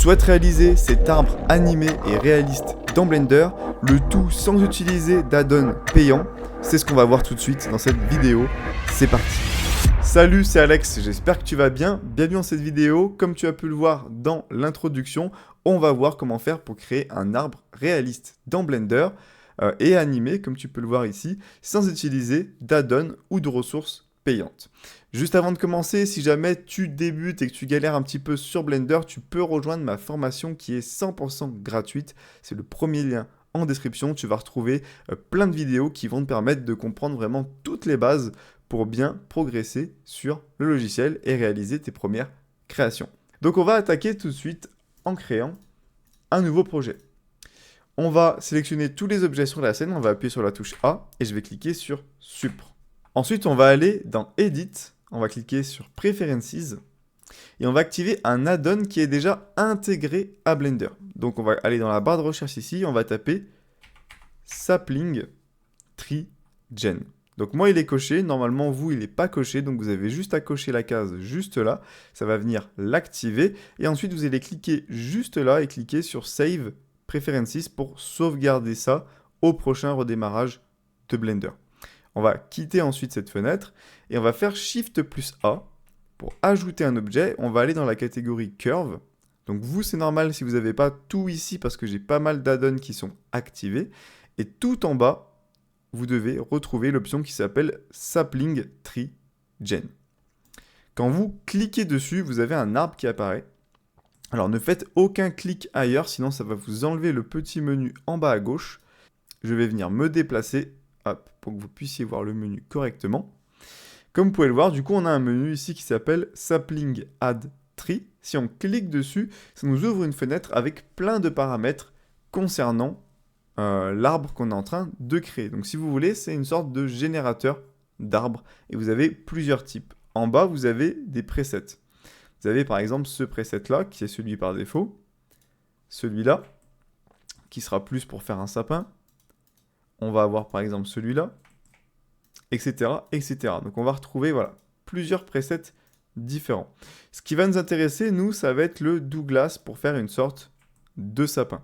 souhaites réaliser cet arbre animé et réaliste dans Blender, le tout sans utiliser d'add-on payant, c'est ce qu'on va voir tout de suite dans cette vidéo. C'est parti. Salut, c'est Alex, j'espère que tu vas bien. Bienvenue dans cette vidéo. Comme tu as pu le voir dans l'introduction, on va voir comment faire pour créer un arbre réaliste dans Blender et animé, comme tu peux le voir ici, sans utiliser d'add-on ou de ressources payantes. Juste avant de commencer, si jamais tu débutes et que tu galères un petit peu sur Blender, tu peux rejoindre ma formation qui est 100% gratuite. C'est le premier lien en description. Tu vas retrouver plein de vidéos qui vont te permettre de comprendre vraiment toutes les bases pour bien progresser sur le logiciel et réaliser tes premières créations. Donc on va attaquer tout de suite en créant un nouveau projet. On va sélectionner tous les objets sur la scène, on va appuyer sur la touche A et je vais cliquer sur Supr. Ensuite, on va aller dans Edit, on va cliquer sur Preferences et on va activer un add-on qui est déjà intégré à Blender. Donc on va aller dans la barre de recherche ici, on va taper Sapling Tree Gen. Donc moi il est coché, normalement vous il n'est pas coché, donc vous avez juste à cocher la case juste là, ça va venir l'activer, et ensuite vous allez cliquer juste là et cliquer sur Save Preferences pour sauvegarder ça au prochain redémarrage de Blender. On va quitter ensuite cette fenêtre, et on va faire Shift plus A pour ajouter un objet, on va aller dans la catégorie Curve. Donc vous c'est normal si vous n'avez pas tout ici parce que j'ai pas mal d'add-ons qui sont activés, et tout en bas, vous devez retrouver l'option qui s'appelle Sapling Tree Gen. Quand vous cliquez dessus, vous avez un arbre qui apparaît. Alors ne faites aucun clic ailleurs, sinon ça va vous enlever le petit menu en bas à gauche. Je vais venir me déplacer hop, pour que vous puissiez voir le menu correctement. Comme vous pouvez le voir, du coup on a un menu ici qui s'appelle Sapling Add Tree. Si on clique dessus, ça nous ouvre une fenêtre avec plein de paramètres concernant l'arbre qu'on est en train de créer. Donc si vous voulez, c'est une sorte de générateur d'arbres et vous avez plusieurs types. En bas, vous avez des presets. Vous avez par exemple ce preset-là, qui est celui par défaut. Celui-là, qui sera plus pour faire un sapin. On va avoir par exemple celui-là, etc., etc. Donc on va retrouver voilà, plusieurs presets différents. Ce qui va nous intéresser, nous, ça va être le Douglas pour faire une sorte de sapin.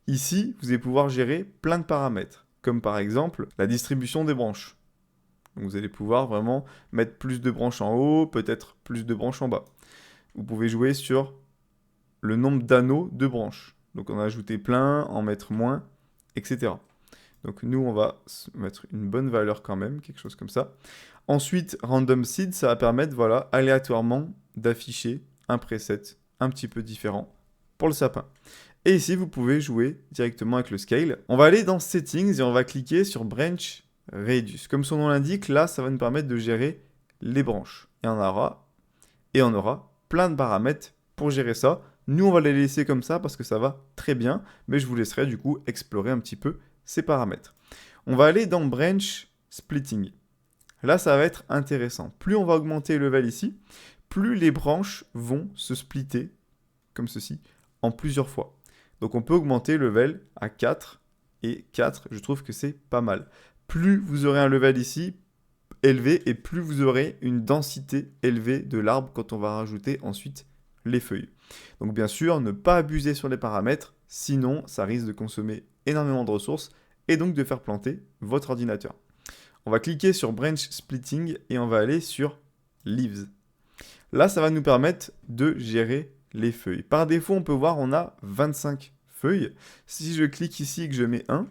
Ici, vous allez pouvoir gérer plein de paramètres, comme par exemple la distribution des branches. Donc vous allez pouvoir vraiment mettre plus de branches en haut, peut-être plus de branches en bas. Vous pouvez jouer sur le nombre d'anneaux de branches. Donc en ajouter plein, en mettre moins, etc. Donc nous, on va mettre une bonne valeur quand même, quelque chose comme ça. Ensuite, Random Seed, ça va permettre, voilà, aléatoirement d'afficher un preset un petit peu différent pour le sapin. Et ici, vous pouvez jouer directement avec le scale. On va aller dans Settings et on va cliquer sur Branch Radius. Comme son nom l'indique, là, ça va nous permettre de gérer les branches. Et on aura plein de paramètres pour gérer ça. Nous, on va les laisser comme ça parce que ça va très bien, mais je vous laisserai du coup explorer un petit peu ces paramètres. On va aller dans Branch Splitting. Là, ça va être intéressant. Plus on va augmenter le level ici, plus les branches vont se splitter, comme ceci, en plusieurs fois. Donc on peut augmenter le level à 4 et 4, je trouve que c'est pas mal. Plus vous aurez un level ici élevé et plus vous aurez une densité élevée de l'arbre quand on va rajouter ensuite les feuilles. Donc bien sûr, ne pas abuser sur les paramètres, sinon ça risque de consommer énormément de ressources et donc de faire planter votre ordinateur. On va cliquer sur Branch Splitting et on va aller sur Leaves. Là, ça va nous permettre de gérer les feuilles. Par défaut, on peut voir, on a 25 feuilles. Si je clique ici et que je mets 1,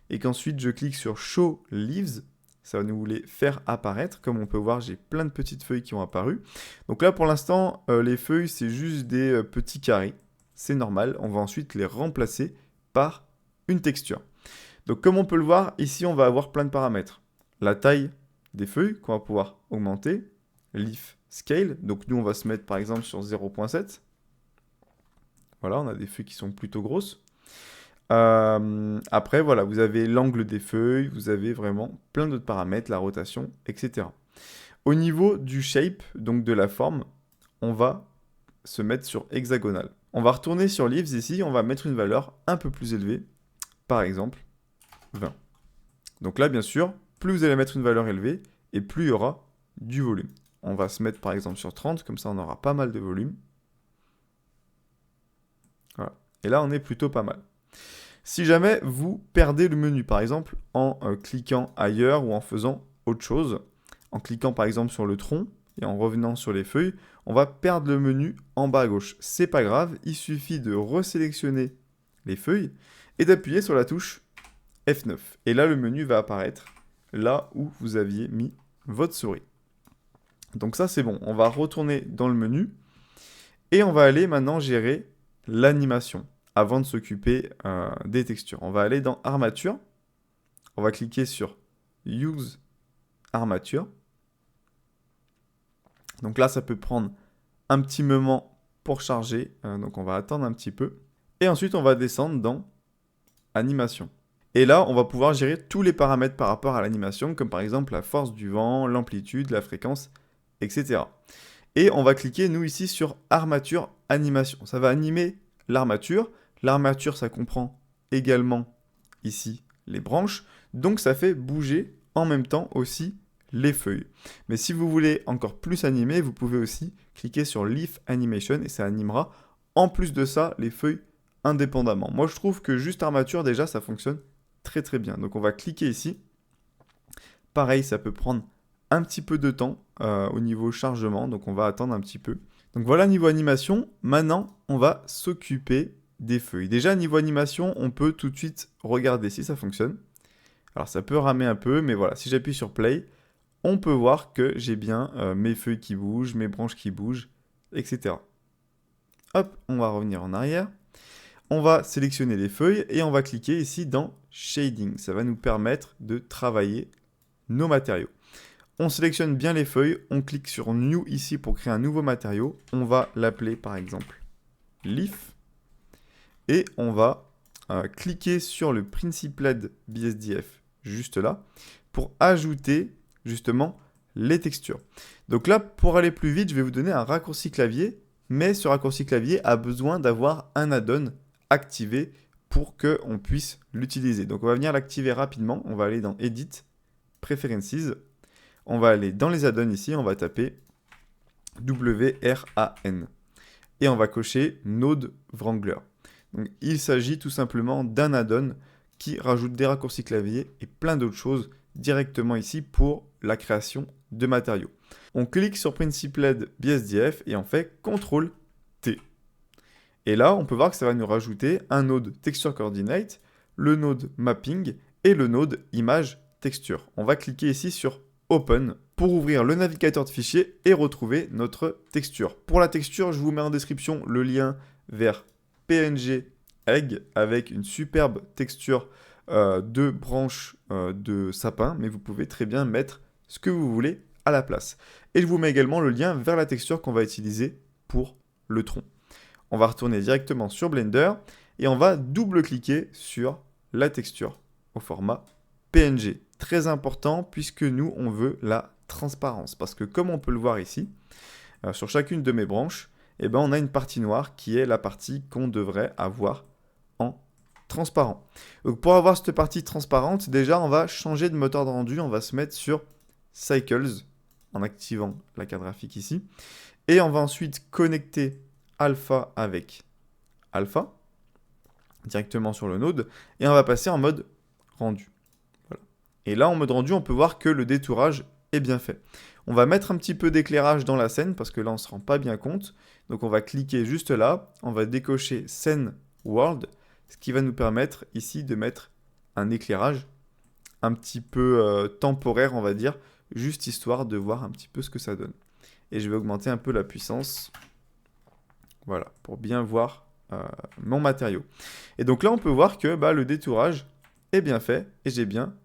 et qu'ensuite je clique sur Show Leaves, ça va nous les faire apparaître. Comme on peut voir, j'ai plein de petites feuilles qui ont apparu. Donc là, pour l'instant, les feuilles, c'est juste des petits carrés. C'est normal. On va ensuite les remplacer par une texture. Donc comme on peut le voir, ici, on va avoir plein de paramètres. La taille des feuilles qu'on va pouvoir augmenter. Leaf Scale, donc nous on va se mettre par exemple sur 0.7. Voilà, on a des feuilles qui sont plutôt grosses. Après, voilà, vous avez l'angle des feuilles, vous avez vraiment plein d'autres paramètres, la rotation, etc. Au niveau du shape, donc de la forme, on va se mettre sur hexagonal. On va retourner sur Leaves ici, on va mettre une valeur un peu plus élevée, par exemple 20. Donc là, bien sûr, plus vous allez mettre une valeur élevée, et plus il y aura du volume. On va se mettre par exemple sur 30, comme ça on aura pas mal de volume. Et là, on est plutôt pas mal. Si jamais vous perdez le menu, par exemple, en cliquant ailleurs ou en faisant autre chose, en cliquant par exemple sur le tronc et en revenant sur les feuilles, on va perdre le menu en bas à gauche. C'est pas grave, il suffit de resélectionner les feuilles et d'appuyer sur la touche F9. Et là, le menu va apparaître là où vous aviez mis votre souris. Donc ça, c'est bon. On va retourner dans le menu et on va aller maintenant gérer l'animation avant de s'occuper des textures. On va aller dans Armature. On va cliquer sur Use Armature. Donc là, ça peut prendre un petit moment pour charger. Donc on va attendre un petit peu. Et ensuite, on va descendre dans Animation. Et là, on va pouvoir gérer tous les paramètres par rapport à l'animation, comme par exemple la force du vent, l'amplitude, la fréquence, etc. Et on va cliquer, nous, ici, sur Armature Animation. Ça va animer l'armature. L'armature, ça comprend également, ici, les branches. Donc, ça fait bouger en même temps aussi les feuilles. Mais si vous voulez encore plus animer, vous pouvez aussi cliquer sur Leaf Animation et ça animera, en plus de ça, les feuilles indépendamment. Moi, je trouve que juste armature, déjà, ça fonctionne très très bien. Donc, on va cliquer ici. Pareil, ça peut prendre un petit peu de temps au niveau chargement, donc on va attendre un petit peu. Donc voilà, niveau animation, maintenant, on va s'occuper des feuilles. Déjà, niveau animation, on peut tout de suite regarder si ça fonctionne. Alors, ça peut ramer un peu, mais voilà, si j'appuie sur Play, on peut voir que j'ai bien mes feuilles qui bougent, mes branches qui bougent, etc. Hop, on va revenir en arrière. On va sélectionner les feuilles et on va cliquer ici dans Shading. Ça va nous permettre de travailler nos matériaux. On sélectionne bien les feuilles, on clique sur New ici pour créer un nouveau matériau. On va l'appeler par exemple Leaf. Et on va cliquer sur le Principled BSDF juste là pour ajouter justement les textures. Donc là, pour aller plus vite, je vais vous donner un raccourci clavier, mais ce raccourci clavier a besoin d'avoir un add-on activé pour qu'on puisse l'utiliser. Donc on va venir l'activer rapidement, on va aller dans Edit, Preferences, on va aller dans les add-ons ici, on va taper WRAN et on va cocher Node Wrangler. Donc il s'agit tout simplement d'un add-on qui rajoute des raccourcis clavier et plein d'autres choses directement ici pour la création de matériaux. On clique sur Principled BSDF et on fait CTRL-T. Et là, on peut voir que ça va nous rajouter un node Texture Coordinate, le node Mapping et le node Image Texture. On va cliquer ici sur Open pour ouvrir le navigateur de fichiers et retrouver notre texture. Pour la texture, je vous mets en description le lien vers PNG Egg avec une superbe texture de branches de sapin, mais vous pouvez très bien mettre ce que vous voulez à la place. Et je vous mets également le lien vers la texture qu'on va utiliser pour le tronc. On va retourner directement sur Blender et on va double-cliquer sur la texture au format PNG. Très important puisque nous, on veut la transparence. Parce que comme on peut le voir ici, sur chacune de mes branches, eh ben, on a une partie noire qui est la partie qu'on devrait avoir en transparent. Donc pour avoir cette partie transparente, déjà, on va changer de moteur de rendu. On va se mettre sur Cycles en activant la carte graphique ici. Et on va ensuite connecter alpha avec alpha directement sur le node et on va passer en mode rendu. Voilà. Et là en mode rendu on peut voir que le détourage est bien fait. On va mettre un petit peu d'éclairage dans la scène parce que là on ne se rend pas bien compte. Donc on va cliquer juste là, on va décocher Scene World, ce qui va nous permettre ici de mettre un éclairage un petit peu temporaire on va dire, juste histoire de voir un petit peu ce que ça donne. Et je vais augmenter un peu la puissance. Voilà, pour bien voir mon matériau. Et donc là, on peut voir que le détourage est bien fait et j'ai bien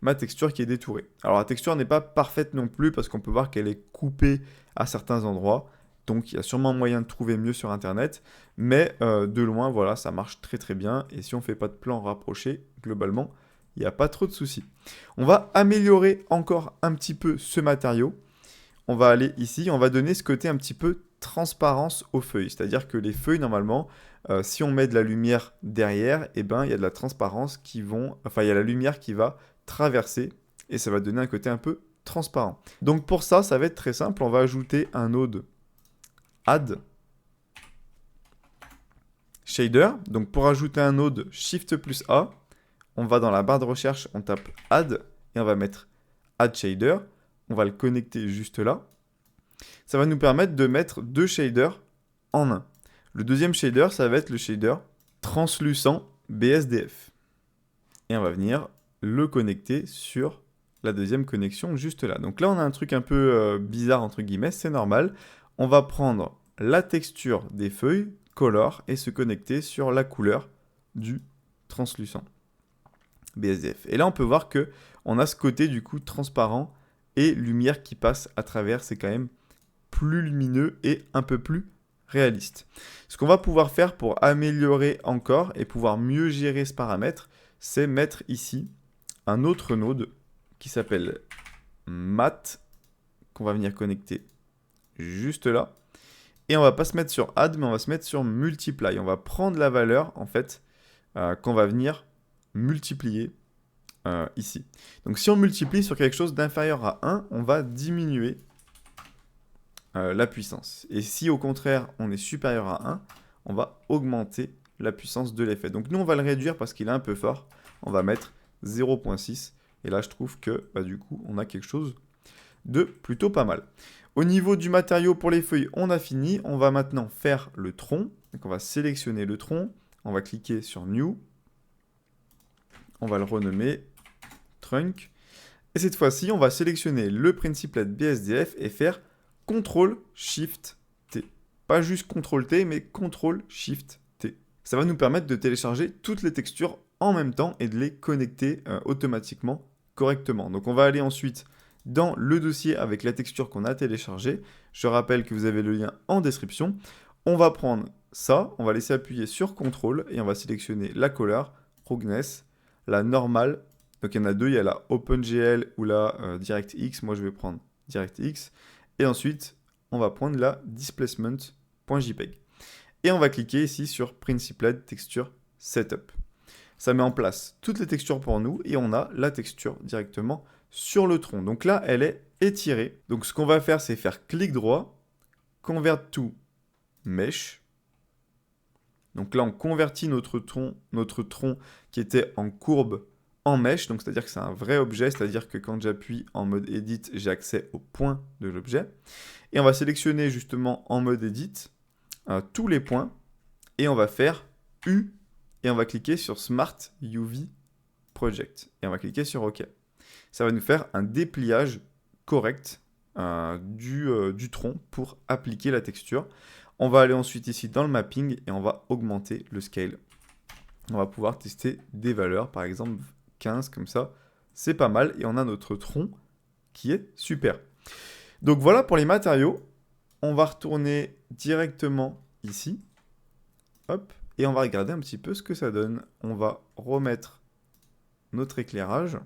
ma texture qui est détourée. Alors la texture n'est pas parfaite non plus parce qu'on peut voir qu'elle est coupée à certains endroits. Donc il y a sûrement moyen de trouver mieux sur Internet. Mais de loin, voilà, ça marche très très bien. Et si on ne fait pas de plan rapproché, globalement, il n'y a pas trop de soucis. On va améliorer encore un petit peu ce matériau. On va aller ici, on va donner ce côté un petit peu transparence aux feuilles. C'est-à-dire que les feuilles, normalement, si on met de la lumière derrière, eh ben, il y a de la transparence qui vont... Enfin, il y a la lumière qui va traverser et ça va donner un côté un peu transparent. Donc pour ça, ça va être très simple. On va ajouter un node Add shader. Donc pour ajouter un node, Shift plus A, on va dans la barre de recherche, on tape Add et on va mettre Add Shader. On va le connecter juste là. Ça va nous permettre de mettre 2 shaders en un. Le deuxième shader, ça va être le shader translucent BSDF. Et on va venir le connecter sur la deuxième connexion juste là. Donc là, on a un truc un peu bizarre, entre guillemets, c'est normal. On va prendre la texture des feuilles, color, et se connecter sur la couleur du translucent BSDF. Et là, on peut voir que on a ce côté du coup transparent et lumière qui passe à travers. C'est quand même plus lumineux et un peu plus réaliste. Ce qu'on va pouvoir faire pour améliorer encore et pouvoir mieux gérer ce paramètre, c'est mettre ici un autre node qui s'appelle Matte, qu'on va venir connecter juste là. Et on va pas se mettre sur Add, mais on va se mettre sur Multiply. On va prendre la valeur, en fait, qu'on va venir multiplier ici. Donc si on multiplie sur quelque chose d'inférieur à 1, on va diminuer la puissance. Et si au contraire on est supérieur à 1, on va augmenter la puissance de l'effet. Donc nous on va le réduire parce qu'il est un peu fort. On va mettre 0.6. Et là je trouve que du coup on a quelque chose de plutôt pas mal. Au niveau du matériau pour les feuilles, on a fini. On va maintenant faire le tronc. Donc on va sélectionner le tronc. On va cliquer sur New. On va le renommer Trunk. Et cette fois-ci, on va sélectionner le Principlet BSDF et faire CTRL-SHIFT-T. Pas juste CTRL-T, mais CTRL-SHIFT-T. Ça va nous permettre de télécharger toutes les textures en même temps et de les connecter automatiquement correctement. Donc on va aller ensuite dans le dossier avec la texture qu'on a téléchargée. Je rappelle que vous avez le lien en description. On va prendre ça, on va laisser appuyer sur CTRL et on va sélectionner la Color, Roughness, la normale. Donc il y en a deux, il y a la OpenGL ou la DirectX. Moi je vais prendre DirectX. Et ensuite, on va prendre la displacement.jpg. Et on va cliquer ici sur Principlet Texture Setup. Ça met en place toutes les textures pour nous et on a la texture directement sur le tronc. Donc là, elle est étirée. Donc ce qu'on va faire, c'est faire clic droit, Convert to Mesh. Donc là, on convertit notre tronc qui était en courbe en mesh. Donc c'est-à-dire que c'est un vrai objet, c'est-à-dire que quand j'appuie en mode Edit, j'ai accès au point de l'objet. Et on va sélectionner justement en mode Edit tous les points. Et on va faire U. Et on va cliquer sur Smart UV Project. Et on va cliquer sur OK. Ça va nous faire un dépliage correct du tronc pour appliquer la texture. On va aller ensuite ici dans le mapping et on va augmenter le scale. On va pouvoir tester des valeurs, par exemple 15 comme ça. C'est pas mal et on a notre tronc qui est super. Donc voilà pour les matériaux. On va retourner directement ici. Hop. Et on va regarder un petit peu ce que ça donne. On va remettre notre éclairage.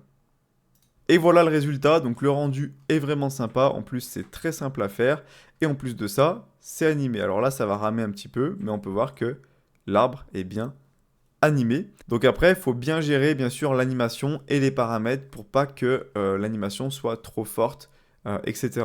Et voilà le résultat. Donc le rendu est vraiment sympa. En plus, c'est très simple à faire. Et en plus de ça, c'est animé. Alors là, ça va ramer un petit peu. Mais on peut voir que l'arbre est bien animé. Donc après, il faut bien gérer, bien sûr, l'animation et les paramètres pour pas que l'animation soit trop forte, etc.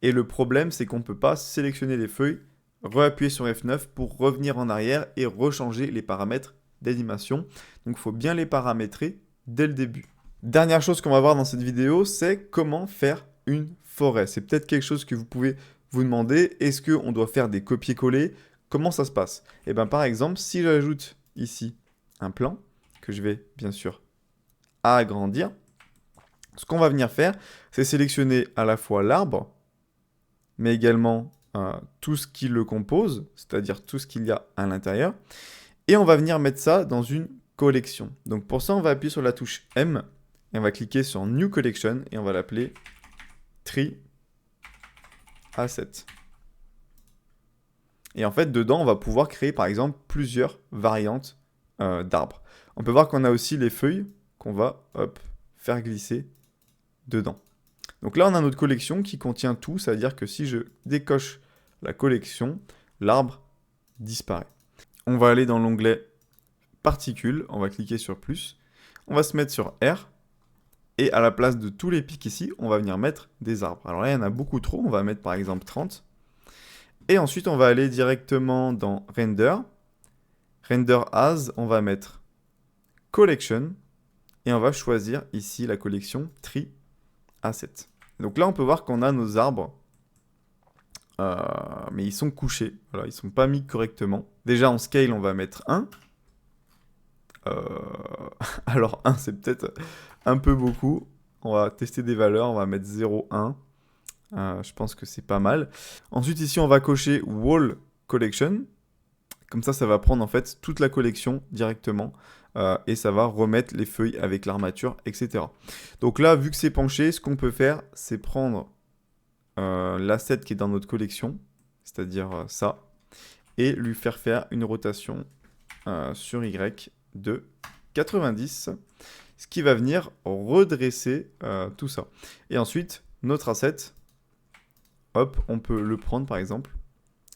Et le problème, c'est qu'on ne peut pas sélectionner les feuilles, réappuyer sur F9 pour revenir en arrière et rechanger les paramètres d'animation. Donc il faut bien les paramétrer dès le début. Dernière chose qu'on va voir dans cette vidéo, c'est comment faire une forêt. C'est peut-être quelque chose que vous pouvez vous demander. Est-ce qu'on doit faire des copier-coller? Comment ça se passe? Et bien par exemple, si j'ajoute ici un plan, que je vais bien sûr agrandir, ce qu'on va venir faire, c'est sélectionner à la fois l'arbre, mais également tout ce qui le compose, c'est-à-dire tout ce qu'il y a à l'intérieur. Et on va venir mettre ça dans une collection. Donc pour ça, on va appuyer sur la touche M et on va cliquer sur New Collection et on va l'appeler Tree Asset. Et en fait, dedans, on va pouvoir créer par exemple plusieurs variantes d'arbres. On peut voir qu'on a aussi les feuilles qu'on va faire glisser dedans. Donc là, on a notre collection qui contient tout, c'est-à-dire que si je décoche la collection, l'arbre disparaît. On va aller dans l'onglet Particules, on va cliquer sur plus, on va se mettre sur R, et à la place de tous les pics ici, on va venir mettre des arbres. Alors là, il y en a beaucoup trop, on va mettre par exemple 30. Et ensuite, on va aller directement dans Render, Render as, on va mettre collection et on va choisir ici la collection tree asset. Donc là, on peut voir qu'on a nos arbres, mais ils sont couchés. Voilà, ils sont pas mis correctement. Déjà, en scale, on va mettre 1. Alors 1, c'est peut-être un peu beaucoup. On va tester des valeurs, on va mettre 0, 1. Je pense que c'est pas mal. Ensuite, ici, on va cocher Wall Collection. Comme ça va prendre en fait toute la collection directement. Et ça va remettre les feuilles avec l'armature, etc. Donc là, vu que c'est penché, ce qu'on peut faire, c'est prendre l'asset qui est dans notre collection, c'est-à-dire ça, et lui faire une rotation sur Y de 90, ce qui va venir redresser tout ça. Et ensuite, notre asset, hop, on peut le prendre par exemple,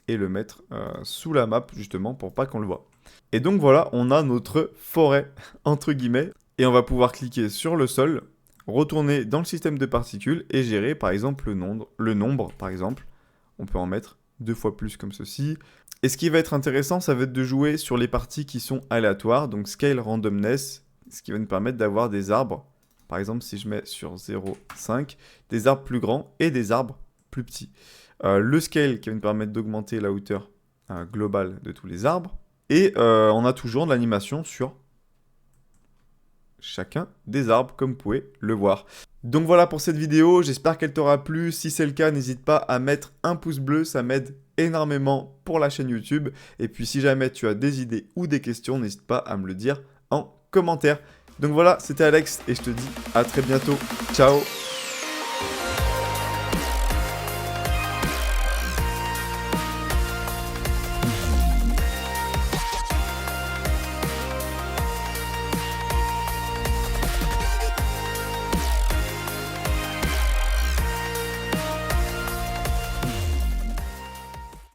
et le mettre sous la map justement pour pas qu'on le voit. Et donc voilà, on a notre forêt, entre guillemets, et on va pouvoir cliquer sur le sol, retourner dans le système de particules et gérer par exemple le nombre par exemple. On peut en mettre 2 fois plus comme ceci. Et ce qui va être intéressant, ça va être de jouer sur les parties qui sont aléatoires, donc scale randomness, ce qui va nous permettre d'avoir des arbres. Par exemple, si je mets sur 0,5, des arbres plus grands et des arbres plus petits. Le scale qui va nous permettre d'augmenter la hauteur globale de tous les arbres. Et on a toujours de l'animation sur chacun des arbres, comme vous pouvez le voir. Donc voilà pour cette vidéo, j'espère qu'elle t'aura plu. Si c'est le cas, n'hésite pas à mettre un pouce bleu, ça m'aide énormément pour la chaîne YouTube. Et puis si jamais tu as des idées ou des questions, n'hésite pas à me le dire en commentaire. Donc voilà, c'était Alex et je te dis à très bientôt. Ciao!